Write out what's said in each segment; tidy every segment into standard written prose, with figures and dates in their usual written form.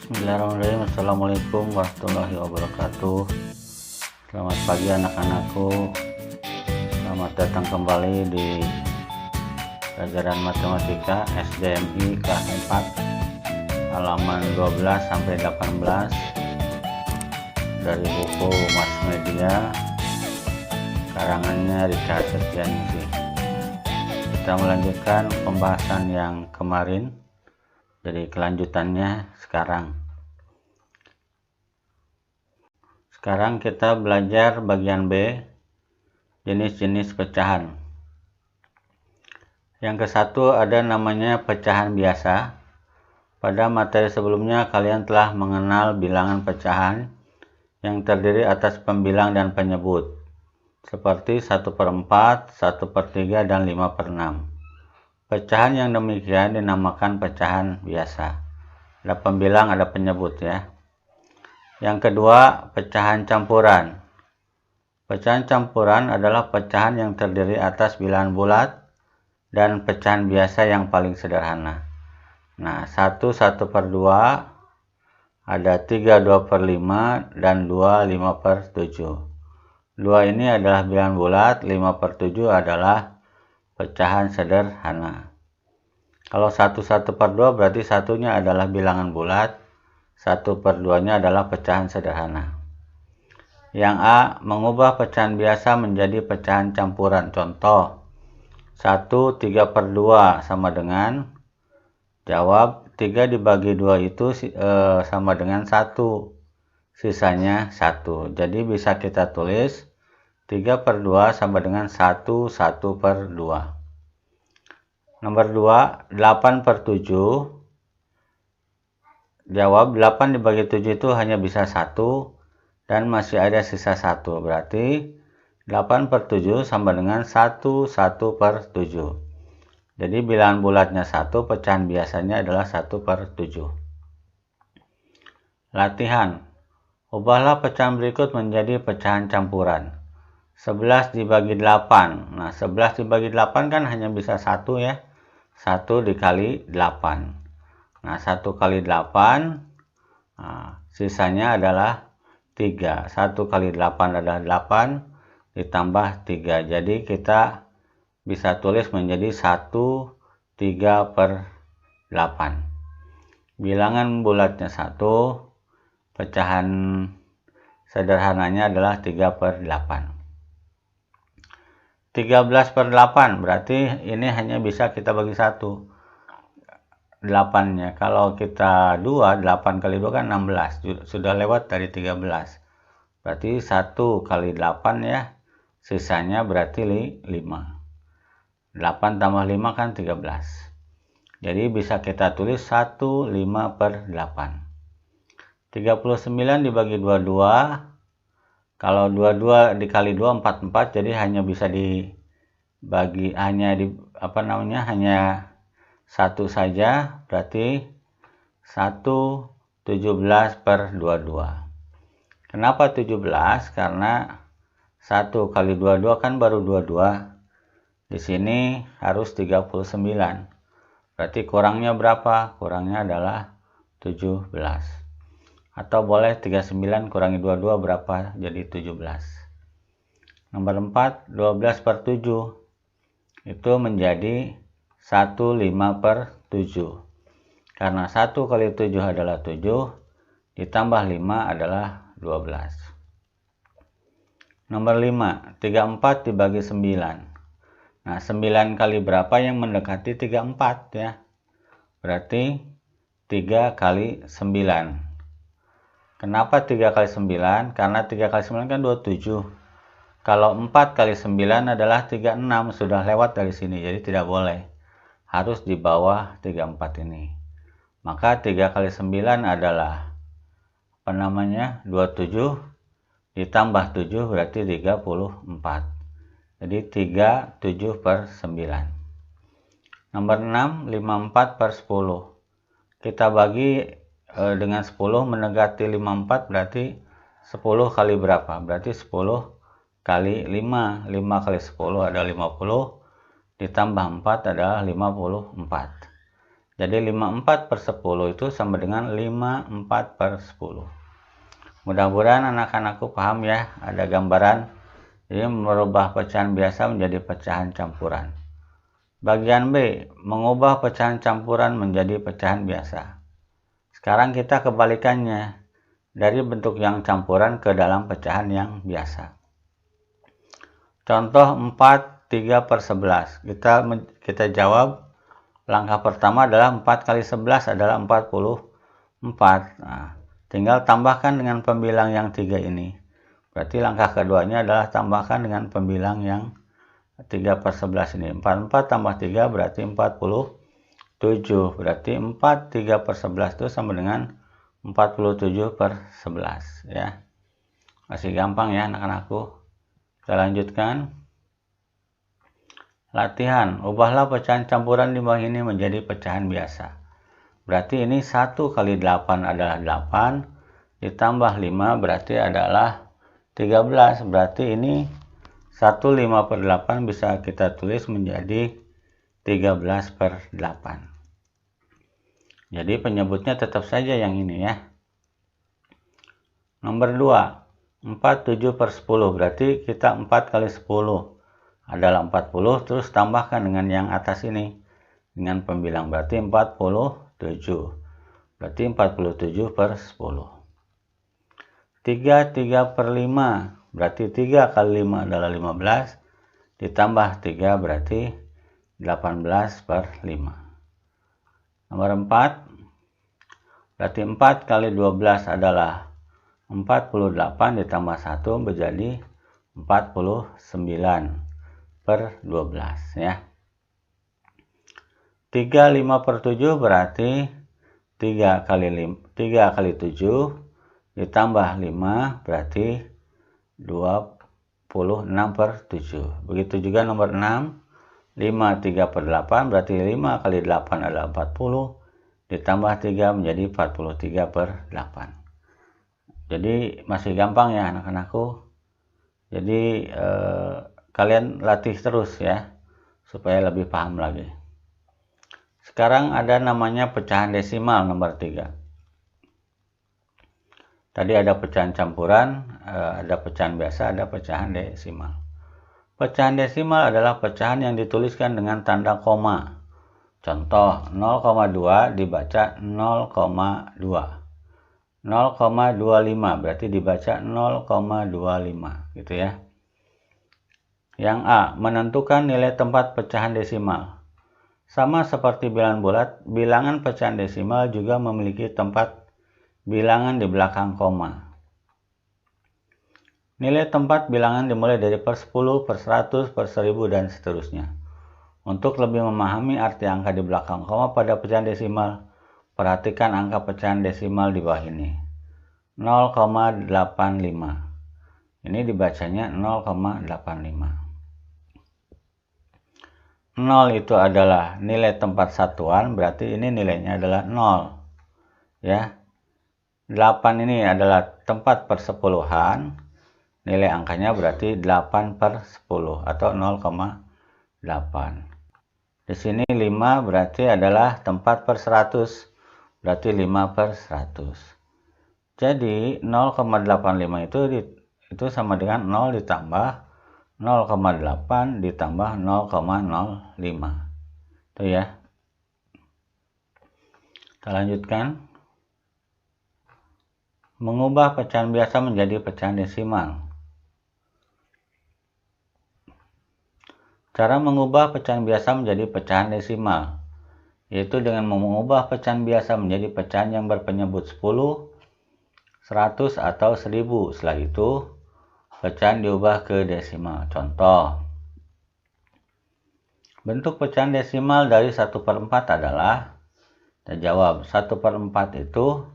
Bismillahirrahmanirrahim. Assalamualaikum warahmatullahi wabarakatuh. Selamat pagi anak-anakku. Selamat datang kembali di pelajaran matematika SDMI kelas 4 halaman 12 sampai 18 dari buku Mas Media karangannya Rika Septianingsih. Kita melanjutkan pembahasan yang kemarin. Jadi kelanjutannya sekarang kita belajar bagian B, jenis-jenis pecahan. Yang ke-1 ada namanya pecahan biasa. Pada materi sebelumnya kalian telah mengenal bilangan pecahan yang terdiri atas pembilang dan penyebut, seperti 1/4, 1/3, dan 5/6. Pecahan yang demikian dinamakan pecahan biasa. Ada pembilang, ada penyebut ya. Yang kedua, pecahan campuran. Pecahan campuran adalah pecahan yang terdiri atas bilangan bulat dan pecahan biasa yang paling sederhana. Nah, 1/2, ada 3 2/5, dan 2 5/7. 2 ini adalah bilangan bulat, 5/7 adalah pecahan sederhana. Kalau 1/2 berarti satunya adalah bilangan bulat, 1/2-nya adalah pecahan sederhana. Yang A, mengubah pecahan biasa menjadi pecahan campuran. Contoh, 1 3/2 sama dengan, jawab 3 dibagi 2 itu sama dengan 1, sisanya 1. Jadi bisa kita tulis 3/2 sama dengan 1/2. Nomor 2, 8/7. Jawab 8 dibagi 7 itu hanya bisa 1 dan masih ada sisa 1. Berarti 8/7 sama dengan 1/7. Jadi bilangan bulatnya 1, pecahan biasanya adalah 1/7. Latihan. Ubahlah pecahan berikut menjadi pecahan campuran. 11 dibagi 8. Nah, 11 dibagi 8 kan hanya bisa 1 ya. 1 dikali 8. Nah, 1 kali 8, nah, sisanya /3. 1 kali 8 adalah 8, ditambah 3. Jadi kita bisa tulis menjadi 1 3/8. Bilangan bulatnya 1, pecahan sederhananya adalah 3/8. 13/8 berarti ini hanya bisa kita bagi 1, 8-nya. Kalau kita 2, 8 kali 2 kan 16, sudah lewat dari 13. Berarti 1 kali 8 ya, sisanya berarti 5. 8 tambah 5 kan 13. Jadi bisa kita tulis 1 5/8. 39 dibagi 22. Kalau 22 dikali 2 44, jadi hanya bisa dibagi hanya 1 saja, berarti 1 17/22. Kenapa 17? Karena 1 kali 22 kan baru 22. Di sini harus 39. Berarti kurangnya berapa? Kurangnya adalah 17. Atau boleh 39 kurangi 22 berapa? Jadi 17. Nomor 4, 12/7. Itu menjadi 1 5/7. Karena 1 kali 7 adalah 7, ditambah 5 adalah 12. Nomor 5, 34 dibagi 9. Nah, 9 kali berapa yang mendekati 34 ya? Berarti 3 kali 9. Kenapa 3 kali 9? Karena 3 kali 9 kan 27. Kalau 4 kali 9 adalah 36, sudah lewat dari sini, jadi tidak boleh. Harus di bawah 34 ini. Maka 3 kali 9 adalah 27, ditambah 7 berarti 34. Jadi 37/9. Nomor 6, 54/10. Kita bagi dengan 10 mendekati 54, berarti 10 kali berapa? Berarti 10 kali 5. 5 kali 10 adalah 50, ditambah 4 adalah 54. Jadi 54 per 10 itu sama dengan 54 per 10. Mudah-mudahan anak-anakku paham ya, ada gambaran. Jadi merubah pecahan biasa menjadi pecahan campuran. Bagian B, mengubah pecahan campuran menjadi pecahan biasa. Sekarang kita kebalikannya, dari bentuk yang campuran ke dalam pecahan yang biasa. Contoh 4 3 per 11. Kita jawab, langkah pertama adalah 4 kali 11 adalah 44. Nah, tinggal tambahkan dengan pembilang yang 3 ini. Berarti langkah keduanya adalah tambahkan dengan pembilang yang 3 per 11 ini. 44 tambah 3 berarti 47. Berarti 4 3 per 11 itu sama dengan 47 per 11 ya. Masih gampang ya anak-anakku. Kita lanjutkan. Latihan, ubahlah pecahan campuran di bawah ini menjadi pecahan biasa. Berarti ini 1 kali 8 adalah 8, ditambah 5 berarti adalah 13. Berarti ini 1 5 per 8 bisa kita tulis menjadi 13 per 8. Jadi penyebutnya tetap saja yang ini ya. Nomor 2, 4 7 per 10. Berarti kita 4 kali 10 adalah 40, terus tambahkan dengan yang atas ini dengan pembilang, berarti 47. Berarti 47 per 10. 3 3 per 5, berarti 3 kali 5 adalah 15, ditambah 3 berarti 18 per 5. Nomor 4, berarti 4 kali 12 adalah 48, ditambah 1 menjadi 49 per 12 ya. 3 5 per 7 berarti 3 kali 7 ditambah 5 berarti 26 per 7. Begitu juga nomor 6, 5 3 per 8 berarti 5 kali 8 adalah 40, ditambah 3 menjadi 43 per 8. Jadi masih gampang ya anak-anakku. Jadi kalian latih terus ya, supaya lebih paham lagi. Sekarang ada namanya pecahan desimal nomor 3. Tadi ada pecahan campuran, ada pecahan biasa, ada pecahan desimal. Pecahan desimal adalah pecahan yang dituliskan dengan tanda koma. Contoh, 0,2 dibaca 0,2. 0,25 berarti dibaca 0,25 gitu ya. Yang A, menentukan nilai tempat pecahan desimal. Sama seperti bilangan bulat, bilangan pecahan desimal juga memiliki tempat bilangan di belakang koma. Nilai tempat bilangan dimulai dari per 10, per 100, per 1000, dan seterusnya. Untuk lebih memahami arti angka di belakang koma pada pecahan desimal, perhatikan angka pecahan desimal di bawah ini. 0,85. Ini dibacanya 0,85. 0 itu adalah nilai tempat satuan, berarti ini nilainya adalah 0. Ya. 8 ini adalah tempat persepuluhan, nilai angkanya berarti 8 per 10 atau 0,8. Di sini 5 berarti adalah tempat per 100, berarti 5 per 100. Jadi 0,85 itu sama dengan 0 ditambah 0,8 ditambah 0,05. Itu ya. Kita lanjutkan. Mengubah pecahan biasa menjadi pecahan desimal. Cara mengubah pecahan biasa menjadi pecahan desimal, yaitu dengan mengubah pecahan biasa menjadi pecahan yang berpenyebut 10, 100, atau 1000. Setelah itu, pecahan diubah ke desimal. Contoh, bentuk pecahan desimal dari 1/4 adalah, kita jawab, 1/4 itu,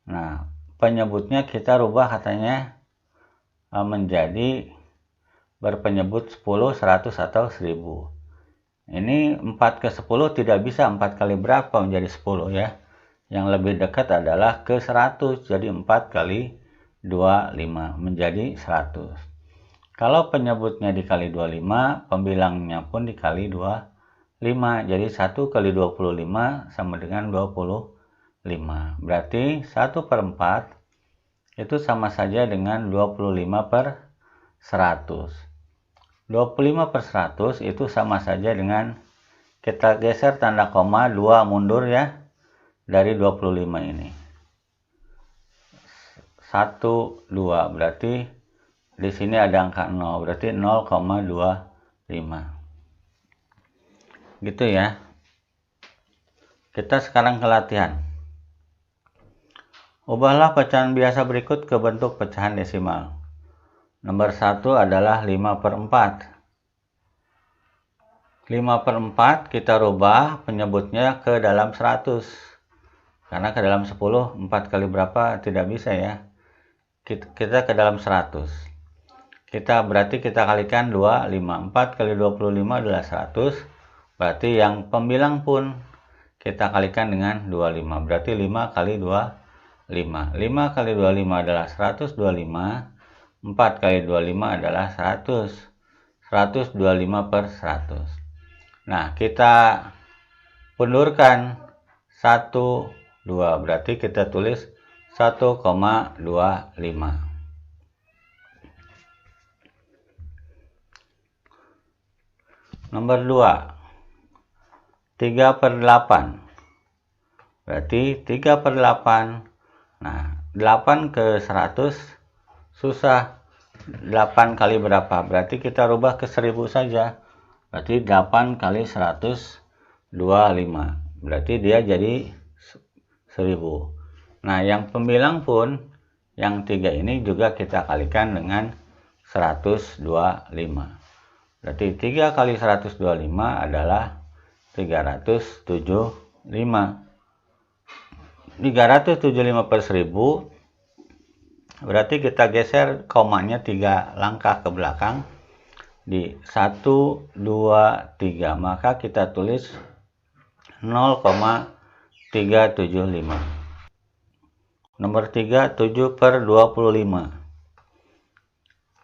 nah, penyebutnya kita rubah katanya menjadi berpenyebut 10, 100, atau 1000. Ini 4 ke 10 tidak bisa 4 kali berapa menjadi 10 ya. Yang lebih dekat adalah ke 100. Jadi 4 kali 25 menjadi 100. Kalau penyebutnya dikali 25, pembilangnya pun dikali 25. 5. Jadi 1 kali 25 sama dengan 25. Berarti 1/4 itu sama saja dengan 25/100. 25/100 itu sama saja dengan, kita geser tanda koma 2 mundur ya dari 25 ini. 1, 2, berarti di sini ada angka 0, berarti 0,25. Gitu ya. Kita sekarang ke latihan. Ubahlah pecahan biasa berikut ke bentuk pecahan desimal. Nomor 1 adalah 5/4. 5/4 kita rubah penyebutnya ke dalam 100. Karena ke dalam 10, 4 kali berapa tidak bisa ya. Kita ke dalam 100. Berarti kita kalikan 25. 4 kali 25 adalah 100. Berarti yang pembilang pun kita kalikan dengan 25. Berarti 5 kali 25. 5 kali 25 adalah 125. 4 kali 25 adalah 100. 125/100. Nah, kita pundurkan 1, 2. Berarti kita tulis 1,25. Nomor 2. 3/8. Berarti 3/8. Nah, 8 ke 100 susah. 8 kali berapa? Berarti kita rubah ke 1000 saja. Berarti 8 kali 100, 25. Berarti dia jadi 1000. Nah, yang pembilang pun, yang 3 ini juga kita kalikan dengan 125. Berarti 3 kali 125 adalah 375. 375/1000. Berarti kita geser komanya 3 langkah ke belakang di 1, 2, 3. Maka kita tulis 0,375. Nomor 3, 7/25.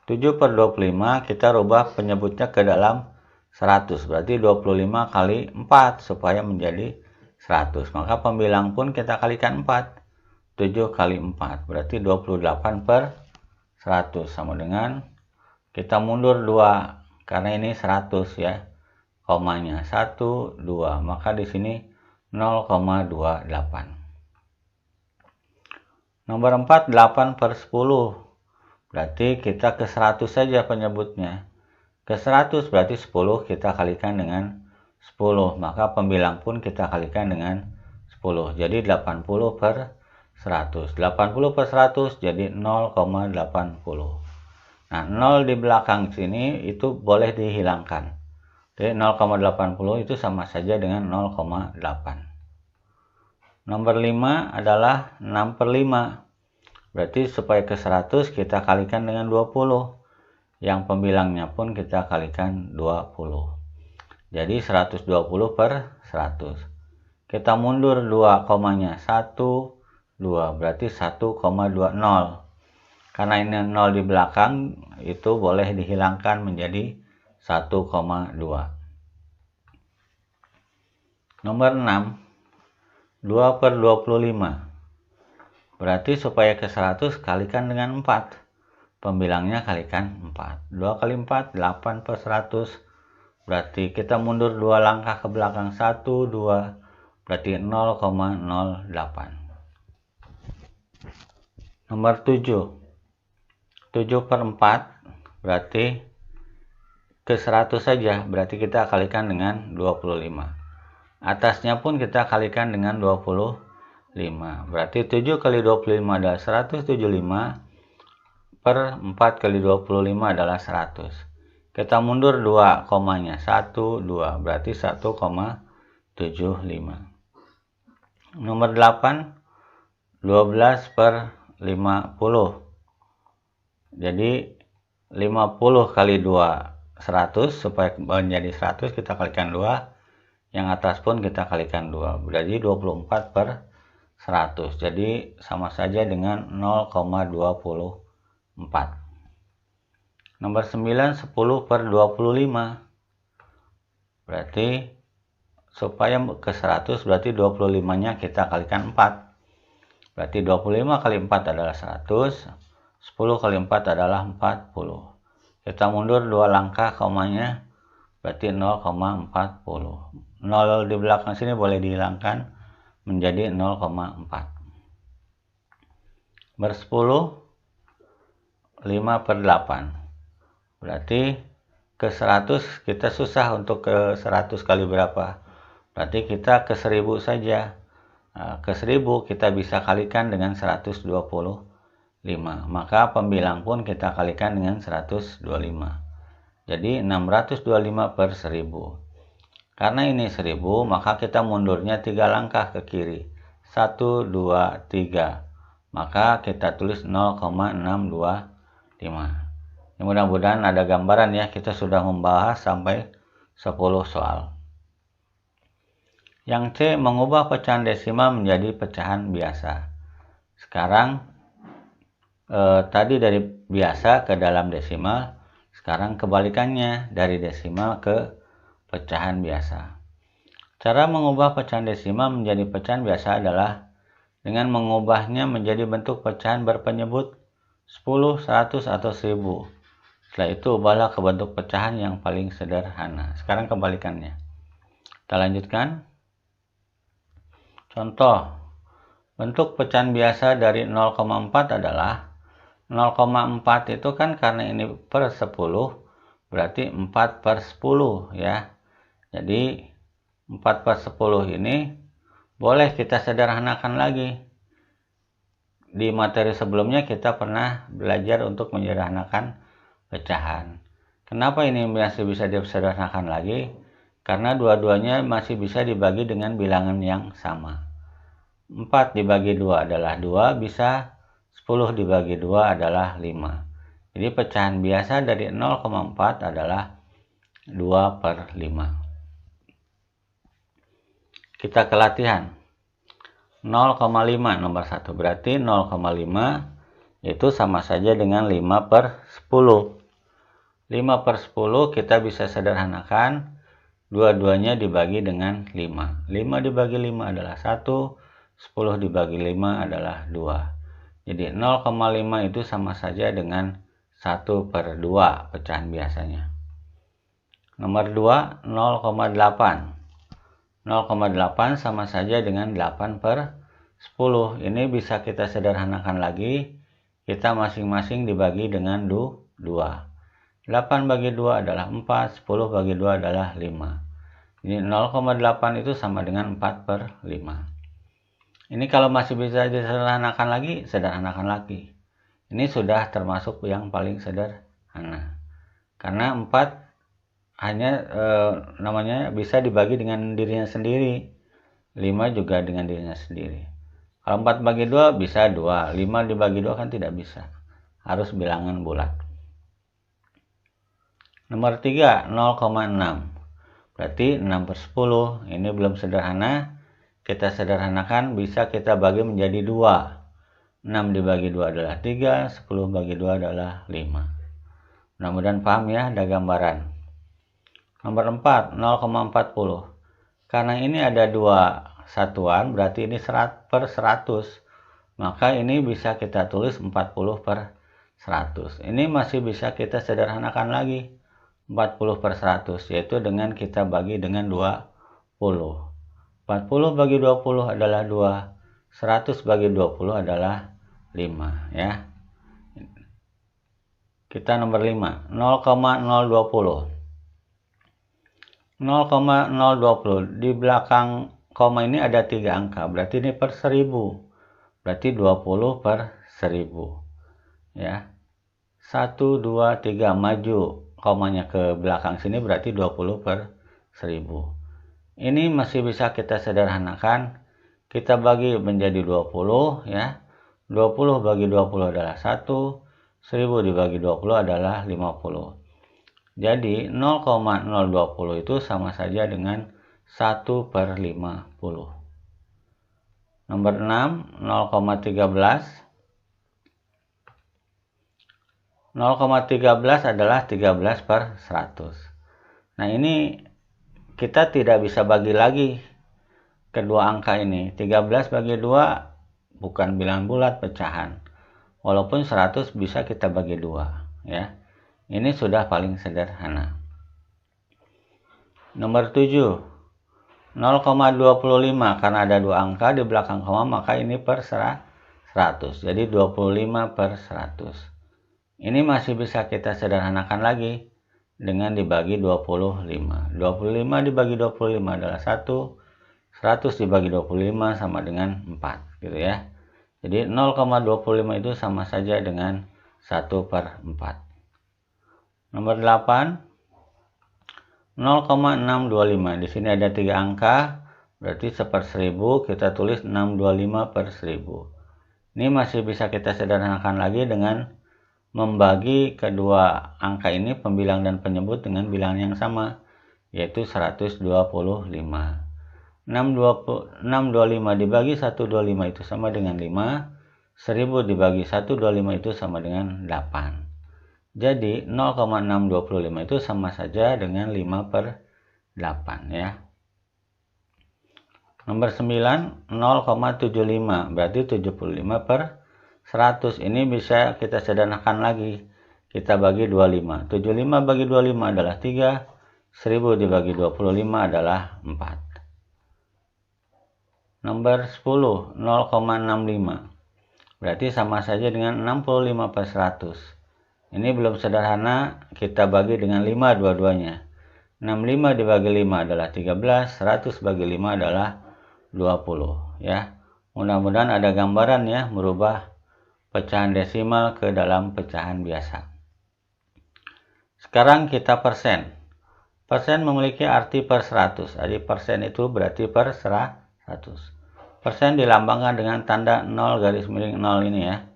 7/25 kita rubah penyebutnya ke dalam 100. Berarti 25 kali 4 supaya menjadi 100. Maka pembilang pun kita kalikan 4. 7 kali 4 berarti 28/100 sama dengan, kita mundur 2 karena ini 100 ya, komanya 1, 2, maka di sini 0,28. Nomor 4, 8/10. Berarti kita ke 100 saja penyebutnya. Ke 100 berarti 10 kita kalikan dengan 10, maka pembilang pun kita kalikan dengan 10. Jadi 80/100. 80/100 jadi 0,80. Nah, 0 di belakang sini itu boleh dihilangkan. Jadi 0,80 itu sama saja dengan 0,8. Nomor 5 adalah 6/5. Berarti supaya ke 100 kita kalikan dengan 20. Yang pembilangnya pun kita kalikan 20. Jadi 120/100. Kita mundur 2 komanya, 1, 2, berarti 1,20. Karena ini 0 di belakang, itu boleh dihilangkan menjadi 1,2. Nomor 6, 2/25. Berarti supaya ke 100 kalikan dengan 4. Pembilangnya kalikan 4. 2 kali 4, 8/100. Berarti kita mundur 2 langkah ke belakang, 1, 2, berarti 0,08. Nomor 7, 7/4. Berarti ke 100 saja, berarti kita kalikan dengan 25. Atasnya pun kita kalikan dengan 25. Berarti 7 kali 25 adalah 175. Per 4 kali 25 adalah 100. Kita mundur 2 komanya, 1, 2, berarti 1,75. Nomor 8, 12/50. Jadi 50 kali 2, 100. Supaya menjadi 100 kita kalikan 2. Yang atas pun kita kalikan 2. Berarti 24/100. Jadi sama saja dengan 0,24. Nomor 9, 10/25. Berarti supaya ke 100 berarti 25-nya kita kalikan 4. Berarti 25 kali 4 adalah 100, 10 kali 4 adalah 40. Kita mundur 2 langkah komanya, berarti 0,40. 0 di belakang sini boleh dihilangkan menjadi 0,4. Bersepuluh, 5/8. Berarti ke 100 kita susah untuk ke 100 kali berapa. Berarti kita ke 1000 saja. Ke 1000 kita bisa kalikan dengan 125. Maka pembilang pun kita kalikan dengan 125. Jadi 625/1000. Karena ini 1000, maka kita mundurnya 3 langkah ke kiri. 1, 2, 3. Maka kita tulis 0,625. Mudah-mudahan ada gambaran ya. Kita sudah membahas sampai 10 soal. Yang C, mengubah pecahan desimal menjadi pecahan biasa. Sekarang tadi dari biasa ke dalam desimal, sekarang kebalikannya dari desimal ke pecahan biasa. Cara mengubah pecahan desimal menjadi pecahan biasa adalah dengan mengubahnya menjadi bentuk pecahan berpenyebut 10, 100, atau 1000. Setelah itu ubahlah ke bentuk pecahan yang paling sederhana. Sekarang kebalikannya. Kita lanjutkan. Contoh, bentuk pecahan biasa dari 0,4 adalah 0,4 itu kan karena ini per 10, berarti 4/10 ya. Jadi 4/10 ini boleh kita sederhanakan lagi. Di materi sebelumnya kita pernah belajar untuk menyederhanakan pecahan. Kenapa ini masih bisa disederhanakan lagi? Karena dua-duanya masih bisa dibagi dengan bilangan yang sama. 4 dibagi 2 adalah 2, bisa 10 dibagi 2 adalah 5. Jadi pecahan biasa dari 0,4 adalah 2/5. Kita ke latihan. 0,5 nomor 1. Berarti 0,5 itu sama saja dengan 5/10. 5/10 kita bisa sederhanakan. Dua-duanya dibagi dengan 5. 5 dibagi 5 adalah 1. 10 dibagi 5 adalah 2. Jadi 0,5 itu sama saja dengan 1/2 pecahan biasanya. Nomor 2, 0,8. 0,8 sama saja dengan 8/10. Ini bisa kita sederhanakan lagi. Kita masing-masing dibagi dengan 2. 8 bagi 2 adalah 4, 10 bagi 2 adalah 5. Jadi 0,8 itu sama dengan 4/5. Ini kalau masih bisa disederhanakan lagi, sederhanakan lagi. Ini sudah termasuk yang paling sederhana. Karena 4 hanya namanya bisa dibagi dengan dirinya sendiri. 5 juga dengan dirinya sendiri. Kalau 4 bagi 2 bisa 2. 5 dibagi 2 kan tidak bisa. Harus bilangan bulat. Nomor 3, 0,6. Berarti 6/10. Ini belum sederhana. Kita sederhanakan, bisa kita bagi menjadi 2. 6 dibagi 2 adalah 3, 10 bagi 2 adalah 5. Mudah-mudahan paham ya, ada gambaran. Nomor 4, 0,40. Karena ini ada 2 satuan, berarti ini 100/100. Maka ini bisa kita tulis 40/100. Ini masih bisa kita sederhanakan lagi. 40/100, yaitu dengan kita bagi dengan 20. 40 bagi 20 adalah 2. 100 bagi 20 adalah 5 ya. Kita nomor 5, 0,020. 0,020 di belakang koma ini ada 3 angka, berarti ini per 1000. Berarti 20/1000 ya. 1, 2, 3 maju komanya ke belakang sini, berarti 20/1000. Ini masih bisa kita sederhanakan. Kita bagi menjadi 20 ya. 20 bagi 20 adalah 1. 1000 dibagi 20 adalah 50. Jadi 0,020 itu sama saja dengan 1/50. Nomor 6, 0,13. 0,13 adalah 13/100. Nah ini kita tidak bisa bagi lagi kedua angka ini. 13 bagi 2 bukan bilangan bulat, pecahan. Walaupun 100 bisa kita bagi 2, ya. Ini sudah paling sederhana. Nomor 7, 0,25, karena ada dua angka di belakang koma, maka ini per 100. Jadi 25 per 100. Ini masih bisa kita sederhanakan lagi dengan dibagi 25. 25 dibagi 25 adalah 1. 100 dibagi 25 sama dengan 4, gitu ya. Jadi 0,25 itu sama saja dengan 1 per 4. Nomor 8, 0,625. Di sini ada 3 angka, berarti 1/1000, kita tulis 625 per 1000. Ini masih bisa kita sederhanakan lagi dengan membagi kedua angka ini, pembilang dan penyebut, dengan bilangan yang sama, yaitu 125. 625 dibagi 125 itu sama dengan 5. 1000 dibagi 125 itu sama dengan 8. Jadi 0,625 itu sama saja dengan 5 per 8, ya. Nomor 9, 0,75, berarti 75 per 100. Ini bisa kita sederhanakan lagi. Kita bagi 25. 75 bagi 25 adalah 3. 1000 dibagi 25 adalah 4. Nomor 10, 0,65. Berarti sama saja dengan 65 per 100. Ini belum sederhana, kita bagi dengan 5 dua-duanya. 65 dibagi 5 adalah 13, 100 bagi 5 adalah 20, ya. Mudah-mudahan ada gambaran ya, merubah pecahan desimal ke dalam pecahan biasa. Sekarang kita persen. Persen memiliki arti per 100. Jadi persen itu berarti per 100. Persen dilambangkan dengan tanda 0 garis miring 0 ini ya.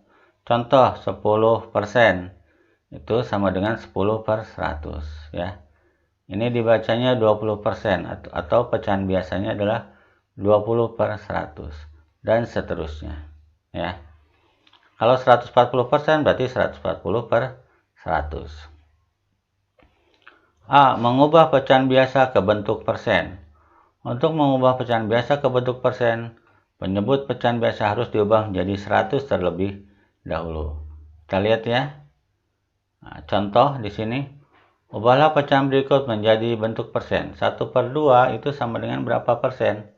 Contoh 10% itu sama dengan 10 per 100 ya. Ini dibacanya 20% atau pecahan biasanya adalah 20 per 100 dan seterusnya ya. Kalau 140% berarti 140 per 100. A. Mengubah pecahan biasa ke bentuk persen. Untuk mengubah pecahan biasa ke bentuk persen, penyebut pecahan biasa harus diubah menjadi 100 terlebih dahulu. Kita lihat ya. Nah, contoh di sini, ubahlah pecahan berikut menjadi bentuk persen. 1/2 itu sama dengan berapa persen?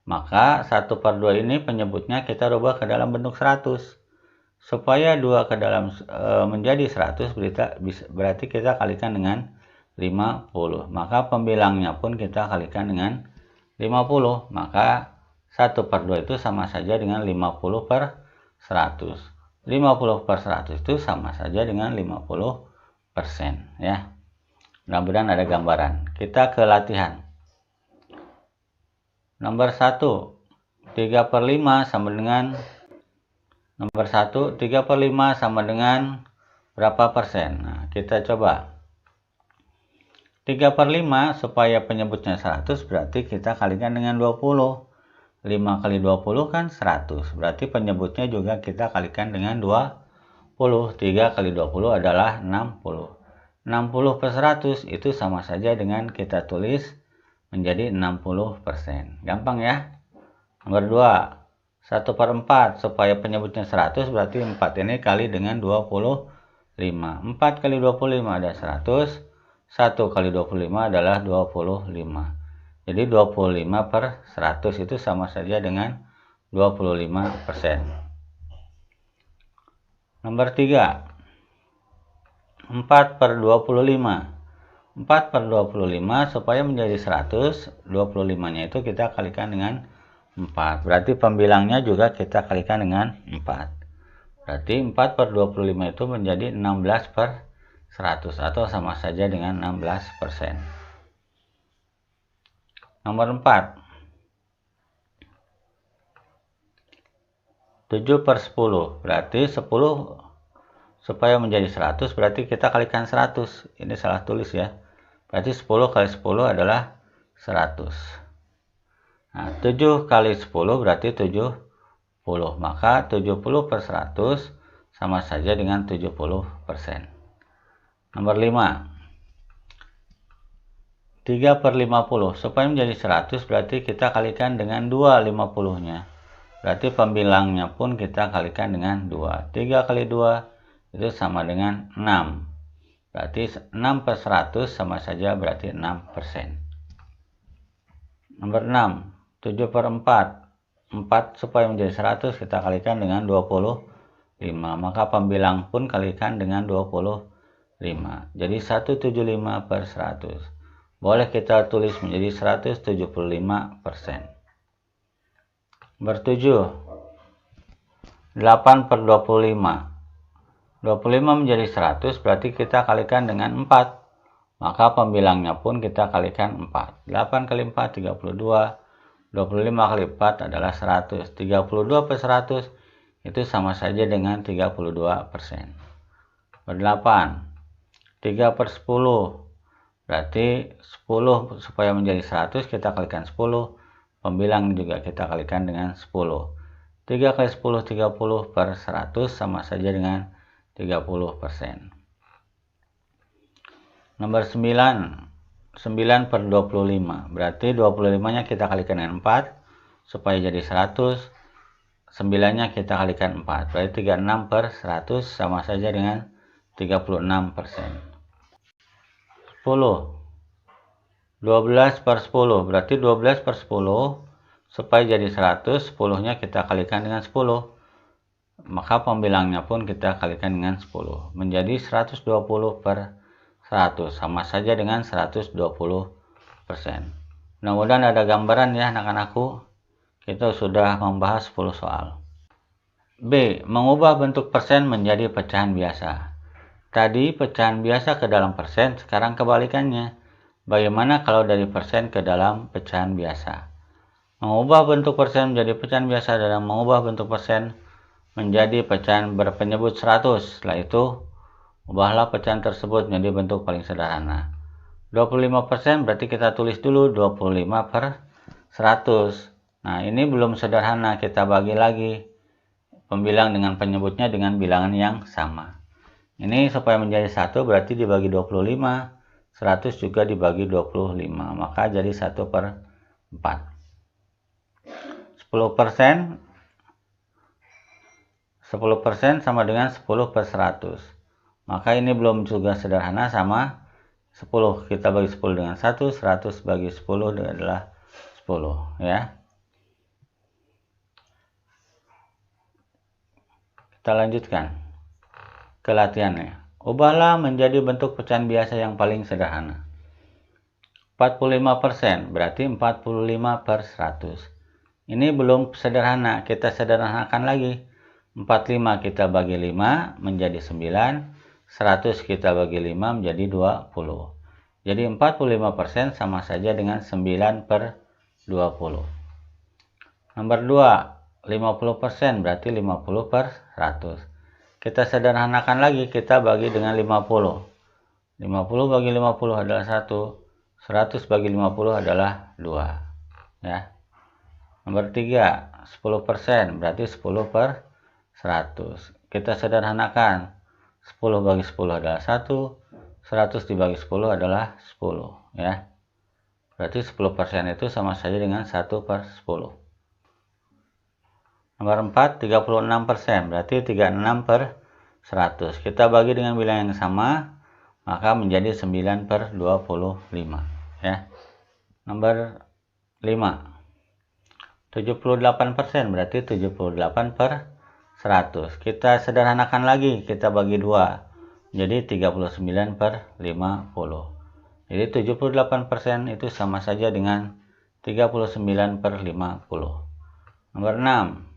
Maka 1/2 ini penyebutnya kita rubah ke dalam bentuk 100. Supaya 2 ke dalam menjadi 100, berarti kita kalikan dengan 50. Maka pembilangnya pun kita kalikan dengan 50. Maka 1/2 itu sama saja dengan 50 per 100. 50 per 100 itu sama saja dengan 50% ya. Mudah-mudahan ada gambaran. Kita ke latihan. Nomor 1, 3/5 sama dengan nomor 1, 3/5 sama dengan berapa persen? Nah, kita coba. 3/5 supaya penyebutnya 100 berarti kita kalikan dengan 20. 5 kali 20 kan 100. Berarti penyebutnya juga kita kalikan dengan 20. 3 kali 20 adalah 60. 60 per 100 itu sama saja dengan kita tulis menjadi 60%. Gampang ya. Nomor 2. 1/4 supaya penyebutnya 100 berarti 4 ini kali dengan 25. 4 kali 25 ada 100. 1 kali 25 adalah 25. Jadi 25 per 100 itu sama saja dengan 25%. Nomor 3. 4 per 25. 4 per 25 supaya menjadi 100, 25-nya itu kita kalikan dengan 4. Berarti pembilangnya juga kita kalikan dengan 4. Berarti 4 per 25 itu menjadi 16 per 100 atau sama saja dengan 16%. Nomor 4. 7 per 10. Berarti 10 supaya menjadi 100 berarti kita kalikan 100. Ini salah tulis ya. Berarti 10 kali 10 adalah 100. Nah, 7 kali 10 berarti 70. Maka 70 per 100 sama saja dengan 70%. Nomor 5. 3/50. Supaya menjadi 100 berarti kita kalikan dengan 2 50-nya. Berarti pembilangnya pun kita kalikan dengan 2. 3 kali 2 itu sama dengan 6. Berarti 6/100 sama saja berarti 6%. Nomor 6. 7/4. 4 supaya menjadi 100 kita kalikan dengan 25. Maka pembilang pun kalikan dengan 25. Jadi 175/100. Boleh kita tulis menjadi 175%. Nomor 7. 8/25. 25 menjadi 100 berarti kita kalikan dengan 4. Maka pembilangnya pun kita kalikan 4. 8 kali 4 32. 25 kali 4 adalah 100. 32/100 itu sama saja dengan 32%. Ber-8. 3/10. Berarti 10 supaya menjadi 100 kita kalikan 10. Pembilang juga kita kalikan dengan 10. 3 kali 10 30/100 sama saja dengan 30%. Nomor 9. 9/25. Berarti 25-nya kita kalikan dengan 4 supaya jadi 100. 9-nya kita kalikan 4. Berarti 36/100 sama saja dengan 36%. 10. 12/10. Berarti 12/10 supaya jadi 100, 10-nya kita kalikan dengan 10. Maka pembilangnya pun kita kalikan dengan 10. Menjadi 120/100 sama saja dengan 120%. Mudah-mudahan ada gambaran ya anak-anakku. Kita sudah membahas 10 soal. B. Mengubah bentuk persen menjadi pecahan biasa. Tadi pecahan biasa ke dalam persen, sekarang kebalikannya. Bagaimana kalau dari persen ke dalam pecahan biasa? Mengubah bentuk persen menjadi pecahan biasa adalah mengubah bentuk persen menjadi pecahan berpenyebut 100. Setelah itu, ubahlah pecahan tersebut menjadi bentuk paling sederhana. 25% berarti kita tulis dulu 25/100. Nah, ini belum sederhana, kita bagi lagi pembilang dengan penyebutnya dengan bilangan yang sama. Ini supaya menjadi 1 berarti dibagi 25, 100 juga dibagi 25, maka jadi 1/4. 10% sama dengan 10/100. Maka ini belum juga sederhana, sama 10. Kita bagi 10 dengan 1, 100 bagi 10 adalah 10 ya. Kita lanjutkan ke latihannya. Ubahlah menjadi bentuk pecahan biasa yang paling sederhana. 45% berarti 45/100. Ini belum sederhana, kita sederhanakan lagi. 45 kita bagi 5 menjadi 9, 100 kita bagi 5 menjadi 20. Jadi 45% sama saja dengan 9/20. Nomor 2, 50% berarti 50/100. Kita sederhanakan lagi, kita bagi dengan 50. 50 bagi 50 adalah 1, 100 bagi 50 adalah 2. Ya. Nomor 3, 10% berarti 10/100. Kita sederhanakan. 10 bagi 10 adalah 1, 100 dibagi 10 adalah 10. Ya. Berarti 10% itu sama saja dengan 1/10. Nomor 4, 36% berarti 36/100. Kita bagi dengan bilangan yang sama, maka menjadi 9/25 ya. Nomor 5, 78% berarti 78/100. Kita sederhanakan lagi, kita bagi 2 jadi 39/50. Jadi 78% itu sama saja dengan 39/50. Nomor 6,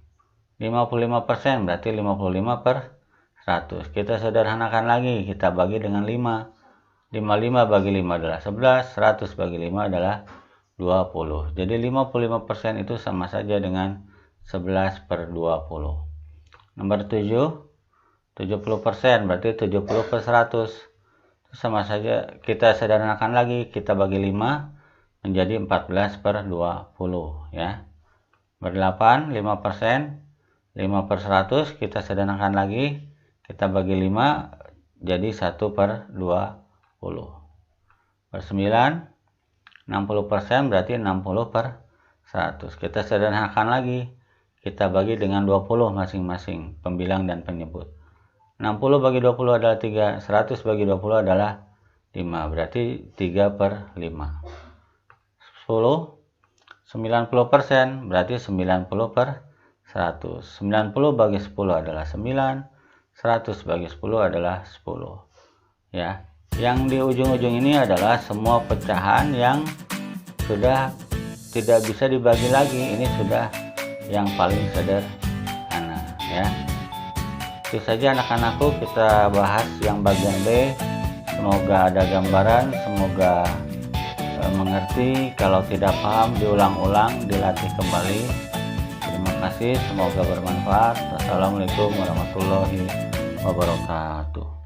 55% berarti 55/100. Kita sederhanakan lagi, kita bagi dengan 5. 55 bagi 5 adalah 11, 100 bagi 5 adalah 20. Jadi 55% itu sama saja dengan 11/20. Nomor 7, 70% berarti 70/100. Itu sama saja, kita sederhanakan lagi, kita bagi 5 menjadi 14/20 ya. Nomor 8, 5%. 5/100 kita sederhanakan lagi, kita bagi 5 jadi 1/20. Nomor 9, 60% berarti 60/100. Kita sederhanakan lagi. Kita bagi dengan 20 masing-masing, pembilang dan penyebut. 60 bagi 20 adalah 3, 100 bagi 20 adalah 5, berarti 3/5. 10, 90% berarti 90/100. 90 bagi 10 adalah 9, 100 bagi 10 adalah 10. Ya, yang di ujung-ujung ini adalah semua pecahan yang sudah tidak bisa dibagi lagi. Ini sudah yang paling sederhana, ya. Itu saja anak-anakku, kita bahas yang bagian B. Semoga ada gambaran, semoga mengerti. Kalau tidak paham, diulang-ulang, dilatih kembali. Terima kasih, semoga bermanfaat. Wassalamualaikum warahmatullahi wabarakatuh.